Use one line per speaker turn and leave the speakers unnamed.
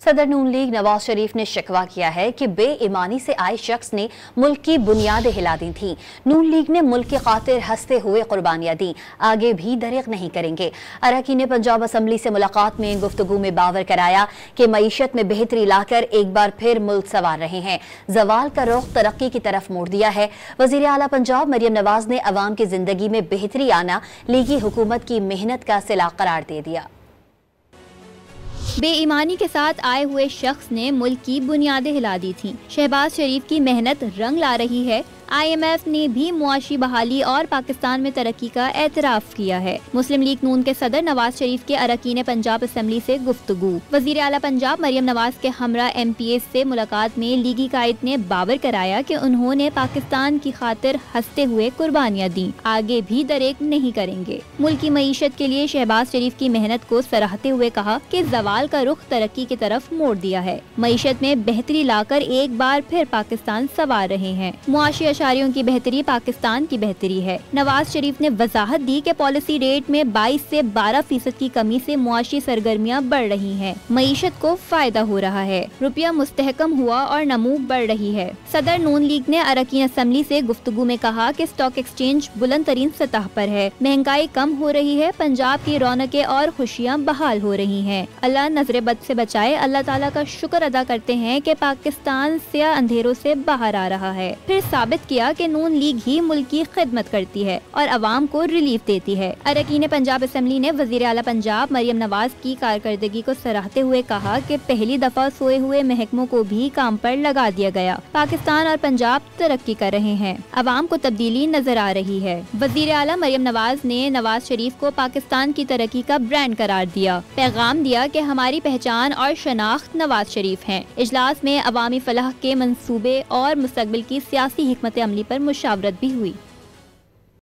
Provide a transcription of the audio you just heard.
सदर नून लीग नवाज शरीफ ने शिकवा किया है कि बेईमानी से आए शख्स ने मुल्क की बुनियादें हिला दी थीं। नून लीग ने मुल्क की खातिर हंसते हुए कुर्बानियां दी, आगे भी दरिग नहीं करेंगे। अरकान पंजाब असम्बली से मुलाकात में गुफ्तगू में बावर कराया कि मईशत में बेहतरी लाकर एक बार फिर मुल्क संवार रहे हैं। जवाल का रुख तरक्की की तरफ मोड़ दिया है। वजीर आला पंजाब मरियम नवाज ने अवाम की जिंदगी में बेहतरी आना लीगी हुकूमत की मेहनत का सिला करार दे दिया।
बेईमानी के साथ आए हुए शख्स ने मुल्क की बुनियादें हिला दी थीं। शहबाज शरीफ की मेहनत रंग ला रही है। IMF ने भी मुआशी बहाली और पाकिस्तान में तरक्की का एतराफ़ किया है। मुस्लिम लीग नून के सदर नवाज शरीफ के अरकान पंजाब असम्बली से गुफ्तगू। वजीर आला पंजाब मरियम नवाज के हमरा MPs से मुलाकात में लीगी कायद ने बावर कराया कि उन्होंने पाकिस्तान की खातिर हंसते हुए कुर्बानियां दी, आगे भी दरेक नहीं करेंगे। मुल्क की मईशत के लिए शहबाज शरीफ की मेहनत को सराहते हुए कहा कि जवाल का रुख तरक्की की तरफ मोड़ दिया है। मईशत में बेहतरी लाकर एक बार फिर पाकिस्तान संवार रहे हैं। मुआशी अशारियों की बेहतरी पाकिस्तान की बेहतरी है। नवाज शरीफ ने वजाहत दी कि पॉलिसी रेट में 22 से 12% की कमी से मुआशी सरगर्मियां बढ़ रही हैं। मईशत को फायदा हो रहा है, रुपया मुस्तहकम हुआ और नमू बढ़ रही है। सदर नून लीग ने अरकान असम्बली से गुफ्तगू में कहा कि स्टॉक एक्सचेंज बुलंद तरीन सतह पर है, महंगाई कम हो रही है, पंजाब की रौनकें और खुशियाँ बहाल हो रही है। अल्लाह नजरे बद से बचाए। अल्लाह ताला का शुक्र अदा करते हैं कि पाकिस्तान स्या अंधेरों से बाहर आ रहा है। फिर साबित किया कि नून लीग ही मुल्क की खिदमत करती है और अवाम को रिलीफ देती है। अरकान पंजाब असम्बली ने वजीर आला पंजाब मरियम नवाज की कारकर्दगी को सराहते हुए कहा कि पहली दफा सोए हुए महकमों को भी काम पर लगा दिया गया। पाकिस्तान और पंजाब तरक्की कर रहे हैं, अवाम को तब्दीली नजर आ रही है। वजीर आला मरियम नवाज ने नवाज शरीफ को पाकिस्तान की तरक्की का ब्रांड करार दिया। पैगाम दिया कि हमारी पहचान और शनाख्त नवाज शरीफ हैं। इजलास में अवामी फलाह के मंसूबे और मुस्तकबिल की सियासी हिकमत अमली पर मुशावरत भी हुई।